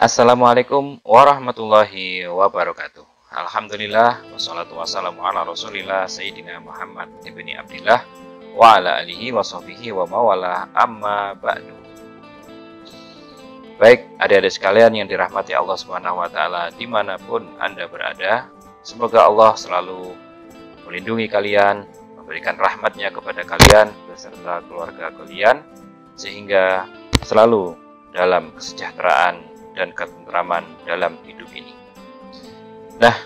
Assalamualaikum warahmatullahi wabarakatuh. Alhamdulillah wassalatu wassalamu ala Rasulillah Sayyidina Muhammad ibni Abdillah wa ala alihi wa sahbihi wa mawalah amma ba'du. Baik, adik-adik sekalian yang dirahmati Allah Subhanahu wa taala dimanapun Anda berada, semoga Allah selalu melindungi kalian, memberikan rahmatnya kepada kalian beserta keluarga kalian, sehingga selalu dalam kesejahteraan dan ketentraman dalam hidup ini. Nah,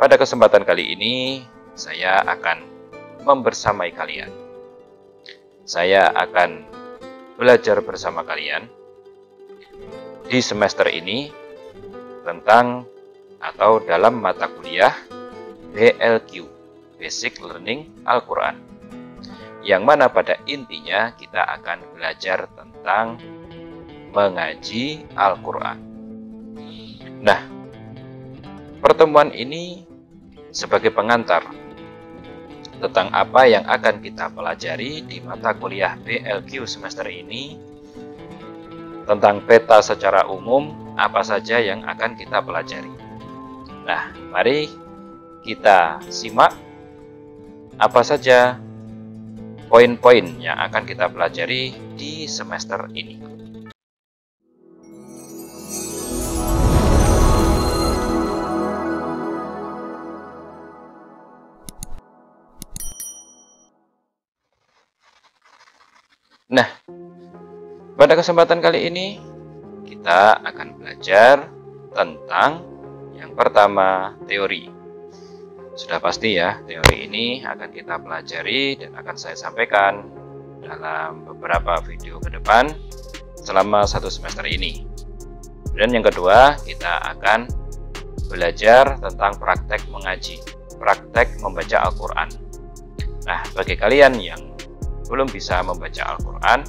pada kesempatan kali ini saya akan membersamai kalian. Saya akan belajar bersama kalian di semester ini tentang atau dalam mata kuliah BLQ, Basic Learning Al-Quran, yang mana pada intinya kita akan belajar tentang mengaji Al-Quran. Nah, pertemuan ini sebagai pengantar tentang apa yang akan kita pelajari di mata kuliah BLQ semester ini, tentang peta secara umum, apa saja yang akan kita pelajari. Nah, mari kita simak apa saja poin-poin yang akan kita pelajari di semester ini. Nah, pada kesempatan kali ini kita akan belajar tentang yang pertama, teori. Sudah pasti ya, teori ini akan kita pelajari dan akan saya sampaikan dalam beberapa video ke depan selama satu semester ini. Dan yang kedua, kita akan belajar tentang praktek mengaji, praktek membaca Al-Quran. Nah, bagi kalian yang belum bisa membaca Al-Quran,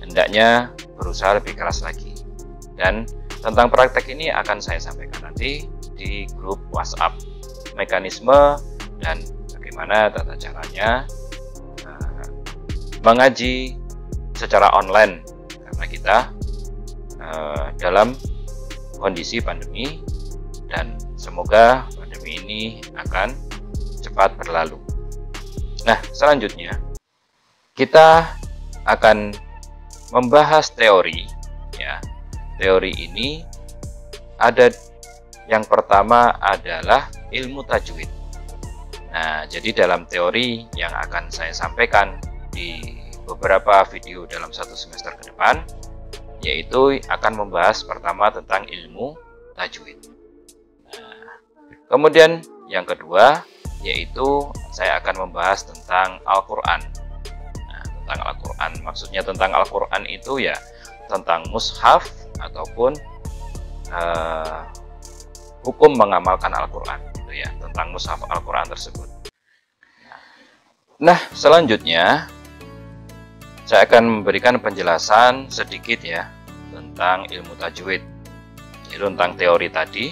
hendaknya berusaha lebih keras lagi. Dan tentang praktek ini akan saya sampaikan nanti di grup WhatsApp, mekanisme dan bagaimana tata caranya mengaji secara online, karena kita dalam kondisi pandemi, dan semoga pandemi ini akan cepat berlalu. Nah, selanjutnya kita akan membahas teori, ya. Teori ini ada, yang pertama adalah ilmu tajwid. Nah, jadi dalam teori yang akan saya sampaikan di beberapa video dalam satu semester ke depan, yaitu akan membahas pertama tentang ilmu tajwid. Nah, kemudian yang kedua yaitu saya akan membahas tentang Al-Quran. Al-Quran, maksudnya tentang Al-Quran itu ya tentang mushaf ataupun hukum mengamalkan Al-Quran, gitu ya, tentang mushaf Al-Quran tersebut. Nah, selanjutnya saya akan memberikan penjelasan sedikit ya tentang ilmu tajwid, yaitu tentang teori tadi.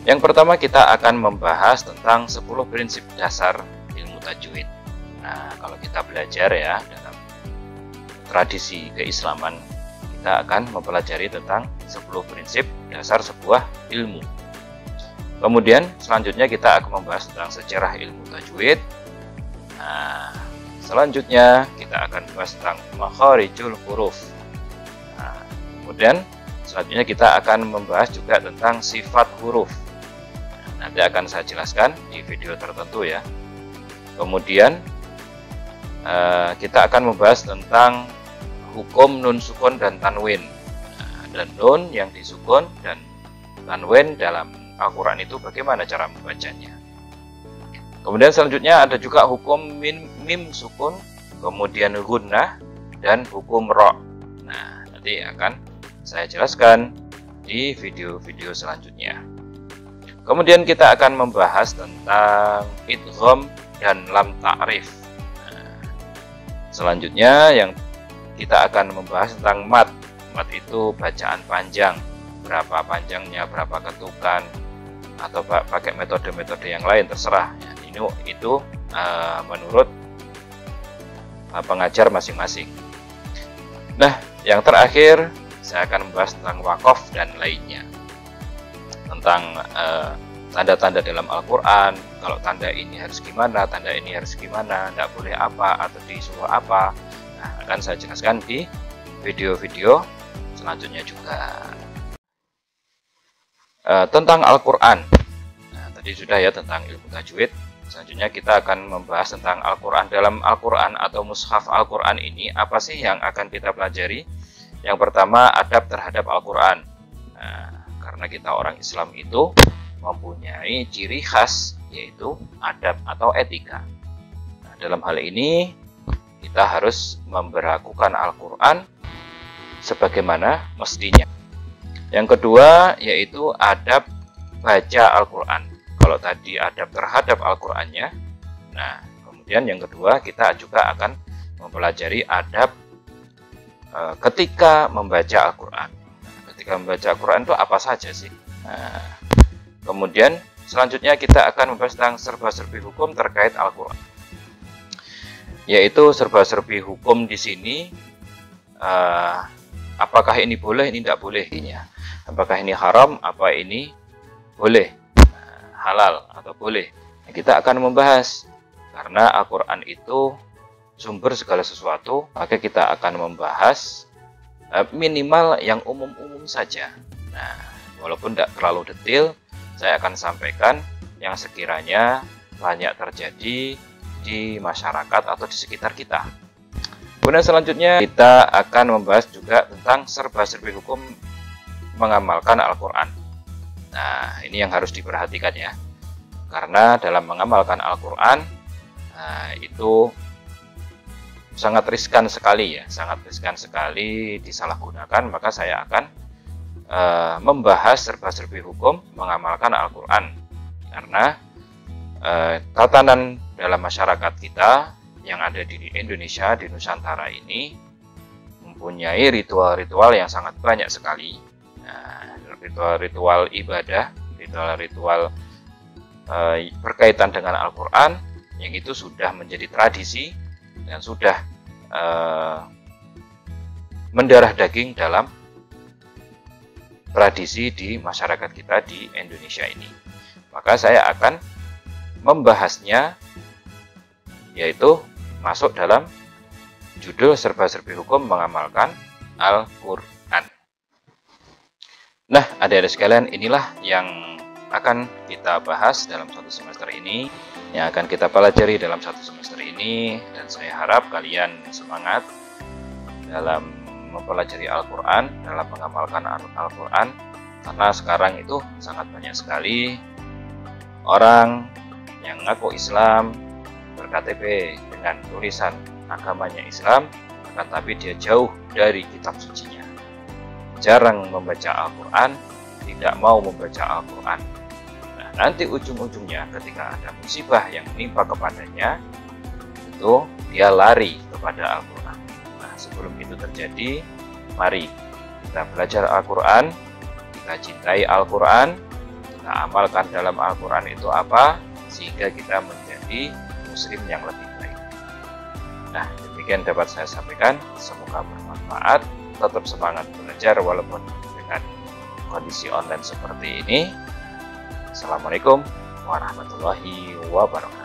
Yang pertama kita akan membahas tentang 10 prinsip dasar ilmu tajwid. Nah, kalau kita belajar ya dalam tradisi keislaman, kita akan mempelajari tentang 10 prinsip dasar sebuah ilmu. Kemudian selanjutnya kita akan membahas tentang sejarah ilmu tajwid. Nah, selanjutnya kita akan membahas tentang makharijul huruf. Nah, kemudian selanjutnya kita akan membahas juga tentang sifat huruf. Nah, nanti akan saya jelaskan di video tertentu ya. Kemudian kita akan membahas tentang hukum nun sukun dan tanwin. Nah, dan nun yang disukun dan tanwin dalam Al-Quran itu bagaimana cara membacanya. Kemudian selanjutnya ada juga hukum mim sukun, kemudian gunnah, dan hukum ro. Nah, nanti akan saya jelaskan di video-video selanjutnya. Kemudian kita akan membahas tentang idgham dan lam ta'rif. Selanjutnya yang kita akan membahas tentang mat. Mat itu bacaan panjang, berapa panjangnya, berapa ketukan, atau pakai metode-metode yang lain terserah. Itu menurut pengajar masing-masing. Nah, yang terakhir saya akan membahas tentang wakaf dan lainnya, tentang tanda-tanda dalam Al-Quran. Kalau tanda ini harus gimana, tanda ini harus gimana, tidak boleh apa, atau disuruh apa. Nah, akan saya jelaskan di video-video selanjutnya juga. Tentang Al-Quran, nah, tadi sudah ya tentang ilmu tajwid. Selanjutnya kita akan membahas tentang Al-Quran. Dalam Al-Quran atau mushaf Al-Quran ini, apa sih yang akan kita pelajari? Yang pertama, adab terhadap Al-Quran. Nah, karena kita orang Islam itu mempunyai ciri khas, yaitu adab atau etika. Nah, dalam hal ini kita harus memberlakukan Al-Quran sebagaimana mestinya. Yang kedua yaitu adab baca Al-Quran. Kalau tadi adab terhadap Al-Qurannya, nah kemudian yang kedua kita juga akan mempelajari adab ketika membaca Al-Quran. Ketika membaca Al-Quran itu apa saja sih? Nah, kemudian selanjutnya kita akan membahas tentang serba-serbi hukum terkait Al-Quran. Yaitu serba-serbi hukum di sini, apakah ini boleh, ini tidak boleh. Apakah ini haram, apa ini boleh, halal atau boleh. Nah, kita akan membahas, karena Al-Quran itu sumber segala sesuatu, maka kita akan membahas minimal yang umum-umum saja. Nah, walaupun tidak terlalu detail, saya akan sampaikan yang sekiranya banyak terjadi di masyarakat atau di sekitar kita. Kemudian selanjutnya kita akan membahas juga tentang serba-serbi hukum mengamalkan Al-Quran. Nah, ini yang harus diperhatikan ya, karena dalam mengamalkan Al-Quran itu sangat riskan sekali ya, sangat riskan sekali disalahgunakan. Maka saya akan membahas serba-serbi hukum mengamalkan Al-Quran, karena tatanan dalam masyarakat kita yang ada di Indonesia, di Nusantara ini mempunyai ritual-ritual yang sangat banyak sekali. Nah, ritual-ritual ibadah, ritual-ritual berkaitan dengan Al-Quran yang itu sudah menjadi tradisi dan sudah mendarah daging dalam tradisi di masyarakat kita di Indonesia ini. Maka saya akan membahasnya, yaitu masuk dalam judul serba-serbi hukum mengamalkan Al-Quran. Nah, adik-adik sekalian, inilah yang akan kita bahas dalam satu semester ini, yang akan kita pelajari dalam satu semester ini, dan saya harap kalian semangat dalam mempelajari Al-Quran, dalam mengamalkan Al-Quran, karena sekarang itu sangat banyak sekali orang yang ngaku Islam, ber-KTP dengan tulisan agamanya Islam, tetapi dia jauh dari kitab sucinya, jarang membaca Al-Quran, tidak mau membaca Al-Quran. Nah, nanti ujung-ujungnya ketika ada musibah yang menimpa kepadanya, itu dia lari kepada Al-Quran. Nah, sebelum itu terjadi, mari kita belajar Al-Quran, kita cintai Al-Quran, kita amalkan dalam Al-Quran itu apa, sehingga kita menjadi muslim yang lebih baik. Nah, demikian dapat saya sampaikan, semoga bermanfaat. Tetap semangat belajar walaupun dengan kondisi online seperti ini. Assalamualaikum warahmatullahi wabarakatuh.